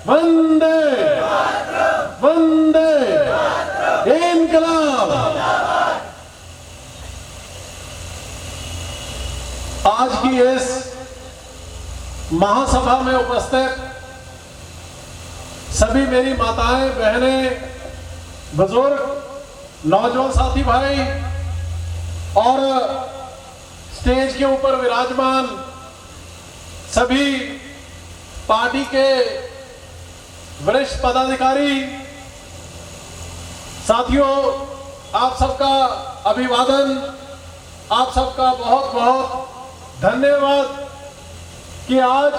वंदे वंदे इंकलाब। आज की इस महासभा में उपस्थित सभी मेरी माताएं, बहनें, बुजुर्ग, नौजवान साथी भाई और स्टेज के ऊपर विराजमान सभी पार्टी के वरिष्ठ पदाधिकारी, साथियों, आप सबका अभिवादन, आप सबका बहुत बहुत धन्यवाद कि आज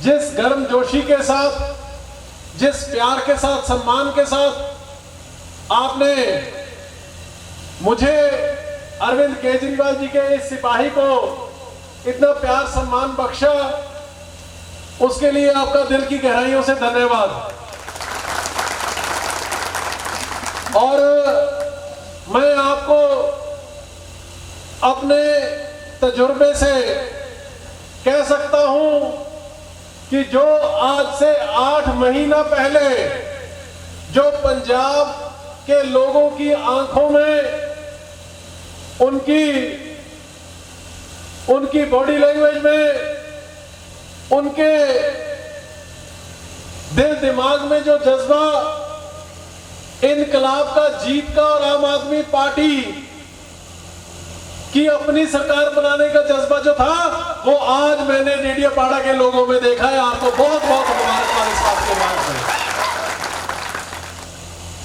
जिस गर्मजोशी के साथ, जिस प्यार के साथ, सम्मान के साथ आपने मुझे अरविंद केजरीवाल जी के इस सिपाही को इतना प्यार सम्मान बख्शा, उसके लिए आपका दिल की गहराइयों से धन्यवाद। और मैं आपको अपने तजुर्बे से कह सकता हूं कि जो आज से 8 महीना पहले जो पंजाब के लोगों की आंखों में उनकी बॉडी लैंग्वेज में, उनके दिल दिमाग में जो जज्बा इनकलाब का, जीत का और आम आदमी पार्टी की अपनी सरकार बनाने का जज्बा जो था, वो आज मैंने डेडियापाड़ा के लोगों में देखा है। आपको बहुत बहुत मुबारकबाद इस बात के बाद से।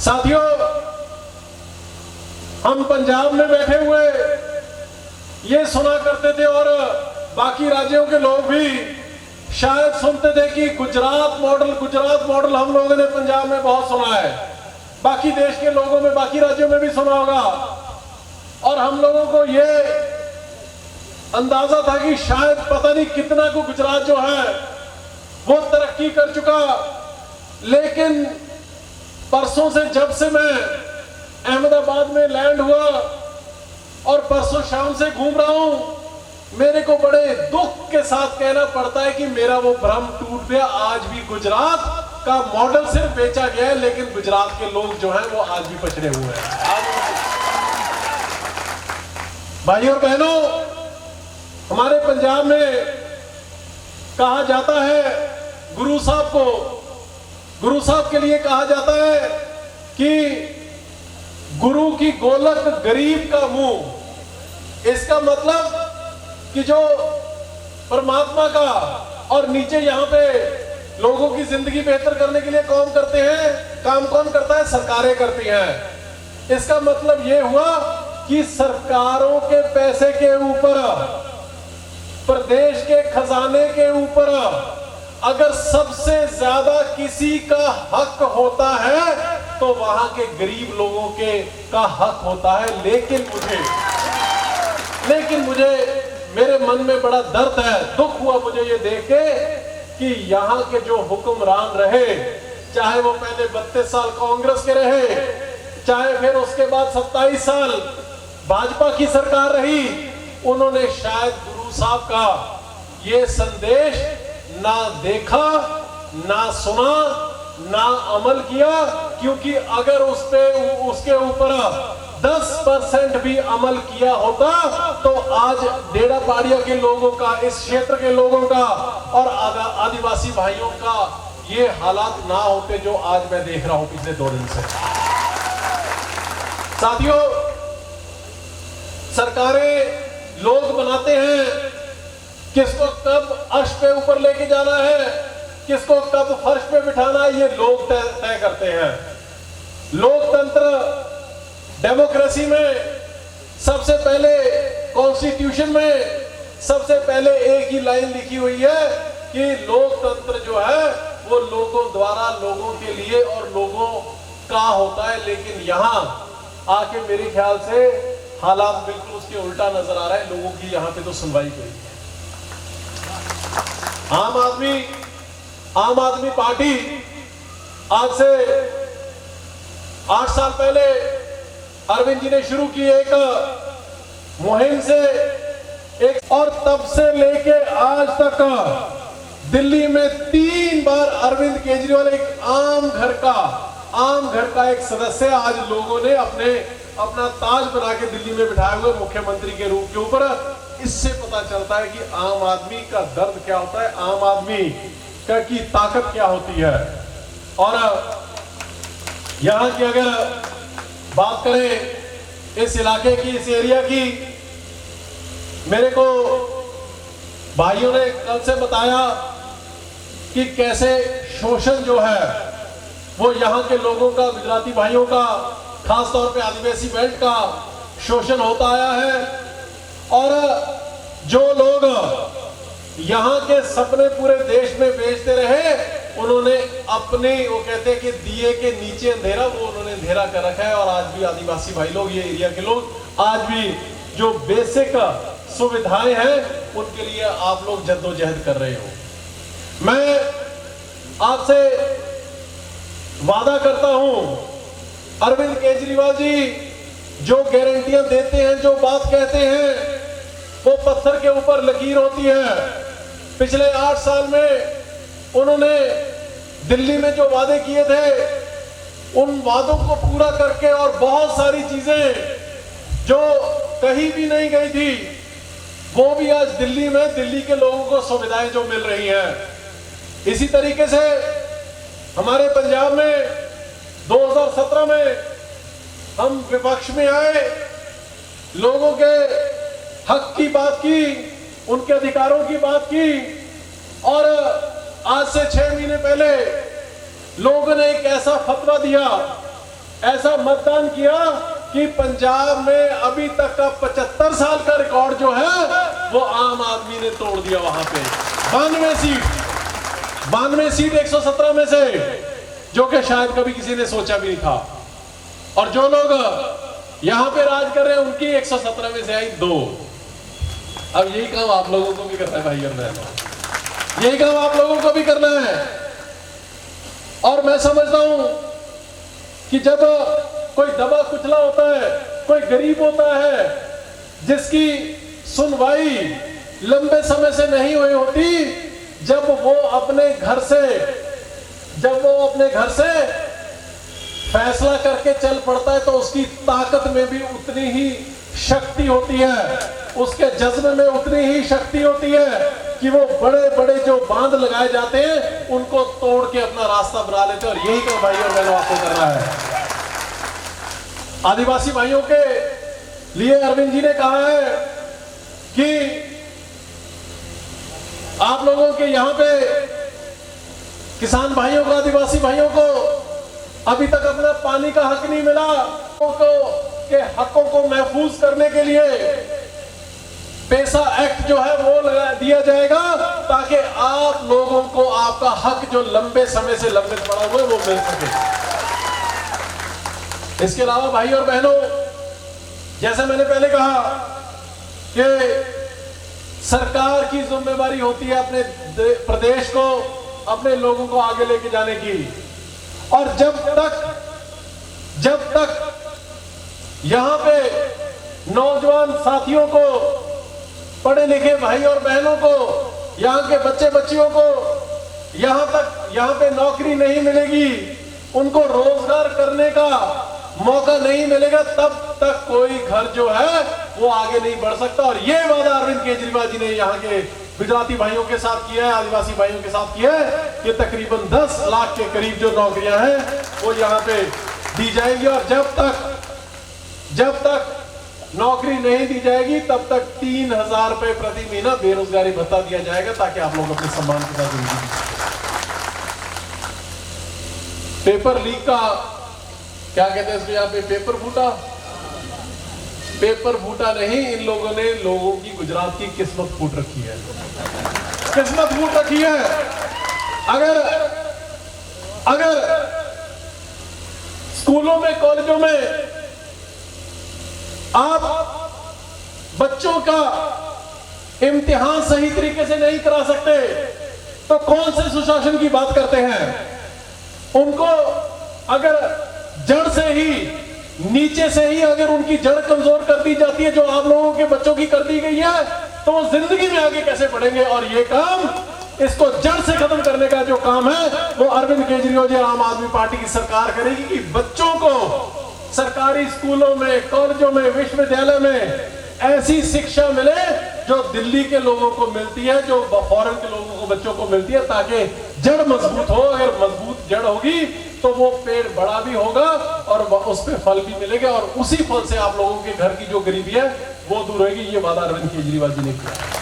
साथियों, हम पंजाब में बैठे हुए ये सुना करते थे और बाकी राज्यों के लोग भी शायद सुनते थे कि गुजरात मॉडल हम लोगों ने पंजाब में बहुत सुना है, बाकी देश के लोगों में, बाकी राज्यों में भी सुना होगा। और हम लोगों को ये अंदाजा था कि शायद पता नहीं कितना को गुजरात जो है वो तरक्की कर चुका। लेकिन परसों से, जब से मैं अहमदाबाद में लैंड हुआ और परसों शाम से घूम रहा हूं, मेरे को बड़े दुख के साथ कहना पड़ता है कि मेरा वो भ्रम टूट गया। आज भी गुजरात का मॉडल सिर्फ बेचा गया है, लेकिन गुजरात के लोग जो हैं वो आज भी पछड़े हुए हैं। भाइयों और बहनों, हमारे पंजाब में कहा जाता है, गुरु साहब के लिए कहा जाता है कि गुरु की गोलक गरीब का मुंह। इसका मतलब कि जो परमात्मा का और नीचे यहाँ पे लोगों की जिंदगी बेहतर करने के लिए काम करते हैं, काम कौन करता है? सरकारें करती हैं। इसका मतलब ये हुआ कि सरकारों के पैसे के ऊपर, प्रदेश के खजाने के ऊपर अगर सबसे ज्यादा किसी का हक होता है तो वहां के गरीब लोगों का हक होता है। लेकिन मुझे मेरे मन में बड़ा दर्द है, दुख हुआ मुझे ये देख के कि यहाँ के जो हुक्मरान रहे, चाहे वो पहले 32 साल कांग्रेस के रहे, चाहे फिर उसके बाद 27 साल भाजपा की सरकार रही, उन्होंने शायद गुरु साहब का ये संदेश ना देखा, ना सुना, ना अमल किया। क्योंकि अगर उसके ऊपर 10% भी अमल किया होता तो आज डेढ़ापाड़िया के लोगों का, इस क्षेत्र के लोगों का और आदिवासी भाइयों का ये हालात ना होते जो आज मैं देख रहा हूं पिछले 2 दिन से। साथियों, सरकारें लोग बनाते हैं, किसको कब अर्श पे ऊपर लेके जाना है, किसको कब फर्श पे बिठाना है, ये लोग तय करते हैं। लोकतंत्र, डेमोक्रेसी में सबसे पहले, कॉन्स्टिट्यूशन में सबसे पहले एक ही लाइन लिखी हुई है कि लोकतंत्र जो है वो लोगों द्वारा, लोगों के लिए और लोगों का होता है। लेकिन यहाँ आके मेरे ख्याल से हालात बिल्कुल उसके उल्टा नजर आ रहा है। लोगों की यहाँ पे तो सुनवाई कोई नहीं है। आम आदमी पार्टी आज से 8 साल पहले अरविंद जी ने शुरू की एक मुहिम से, और तब से लेके आज तक दिल्ली में 3 बार अरविंद केजरीवाल एक आम घर का एक सदस्य, आज लोगों ने अपना ताज बना के दिल्ली में बिठाए हुए मुख्यमंत्री के रूप के ऊपर। इससे पता चलता है कि आम आदमी का दर्द क्या होता है, आम आदमी की ताकत क्या होती है। और यहां की अगर बात करें इस इलाके की, इस एरिया की, मेरे को भाइयों ने कल से बताया कि कैसे शोषण जो है वो यहाँ के लोगों का, गुजराती भाइयों का, खास तौर पे आदिवासी बेल्ट का शोषण होता आया है। और जो लोग यहाँ के सपने पूरे देश में बेचते रहे, उन्होंने अपने, वो कहते हैं कि दिए के नीचे अंधेरा, वो उन्होंने अंधेरा कर रखा है। और आज भी आदिवासी भाई लोग, ये एरिया के लोग, आज भी जो बेसिक सुविधाएं हैं उनके लिए आप लोग जद्दोजहद कर रहे हो। मैं आपसे वादा करता हूं, अरविंद केजरीवाल जी जो गारंटियां देते हैं, जो बात कहते हैं, वो पत्थर के ऊपर लकीर होती है। पिछले 8 साल में उन्होंने दिल्ली में जो वादे किए थे, उन वादों को पूरा करके, और बहुत सारी चीजें जो कहीं भी नहीं गई थी, वो भी आज दिल्ली में, दिल्ली के लोगों को सुविधाएं जो मिल रही हैं। इसी तरीके से हमारे पंजाब में 2017 में हम विपक्ष में आए, लोगों के हक की बात की, उनके अधिकारों की बात की, और आज से 6 महीने पहले लोगों ने एक ऐसा फतवा दिया, ऐसा मतदान किया कि पंजाब में अभी तक का 75 साल का रिकॉर्ड जो है वो आम आदमी ने तोड़ दिया। वहां पे 92 सीट 117 में से, जो कि शायद कभी किसी ने सोचा भी नहीं था। और जो लोग यहां पे राज कर रहे हैं, उनकी 117 में से आई 2। अब यही काम आप लोगों को भी करना है भाई और बहनों, यही काम आप लोगों को भी करना है। और मैं समझता हूं कि जब कोई दबा कुचला होता है, कोई गरीब होता है, जिसकी सुनवाई लंबे समय से नहीं हुई होती, जब वो अपने घर से फैसला करके चल पड़ता है, तो उसकी ताकत में भी उतनी ही शक्ति होती है, उसके जज्बे में उतनी ही शक्ति होती है कि वो बड़े बड़े जो बांध लगाए जाते हैं, उनको तोड़ के अपना रास्ता बना लेते हैं। और यही तो भाइयों बहनों आपको करना है। आदिवासी भाइयों के लिए अरविंद जी ने कहा है कि आप लोगों के यहां पे किसान भाइयों को, आदिवासी भाइयों को अभी तक अपना पानी का हक नहीं मिला, के हकों को महफूज करने के लिए पैसा एक्ट जो है वो लगा दिया जाएगा, ताकि आप लोगों को आपका हक जो लंबे समय से लंबित पड़ा हुआ है वो मिल सके। इसके अलावा भाई और बहनों, जैसे मैंने पहले कहा कि सरकार की जिम्मेदारी होती है अपने प्रदेश को, अपने लोगों को आगे लेके जाने की। और जब तक यहां पे नौजवान साथियों को, पढ़े लिखे भाई और बहनों को, यहां के बच्चे बच्चियों को यहां पे नौकरी नहीं मिलेगी, उनको रोजगार करने का मौका नहीं मिलेगा, तब तक कोई घर जो है वो आगे नहीं बढ़ सकता। और ये वादा अरविंद केजरीवाल जी ने यहाँ के गुजराती भाइयों के साथ किया है, आदिवासी भाइयों के साथ किया है कि तकरीबन 10 लाख के करीब जो नौकरियां हैं वो यहाँ पे दी जाएगी। और जब तक नौकरी नहीं दी जाएगी, तब तक 3000 रुपए प्रति महीना बेरोजगारी भत्ता दिया जाएगा, ताकि आप लोग अपने सम्मान के साथ जिंदगी। पेपर लीक का क्या कहते हैं इसको, यहाँ पे पेपर फूटा नहीं, इन लोगों ने लोगों की, गुजरात की किस्मत फूट रखी है, किस्मत फूट रखी है। अगर स्कूलों में, कॉलेजों में आप बच्चों का इम्तिहान सही तरीके से नहीं करा सकते, तो कौन से सुशासन की बात करते हैं? उनको अगर जड़ से ही, नीचे से ही अगर उनकी जड़ कमजोर कर दी जाती है, जो आप लोगों के बच्चों की कर दी गई है, तो वो जिंदगी में आगे कैसे बढ़ेंगे? और ये काम इसको जड़ से खत्म करने का जो काम है वो अरविंद केजरीवाल जी आम आदमी पार्टी की सरकार करेगी कि बच्चों को सरकारी स्कूलों में, कॉलेजों में, विश्वविद्यालय में ऐसी शिक्षा मिले जो दिल्ली के लोगों को मिलती है, जो फॉरेन के लोगों को, बच्चों को मिलती है, ताकि जड़ मजबूत हो। अगर मजबूत जड़ होगी तो वो पेड़ बड़ा भी होगा और उस पे फल भी मिलेगा और उसी फल से आप लोगों के घर की जो गरीबी है वो दूर होगी। ये वादा अरविंद केजरीवाल जी ने किया।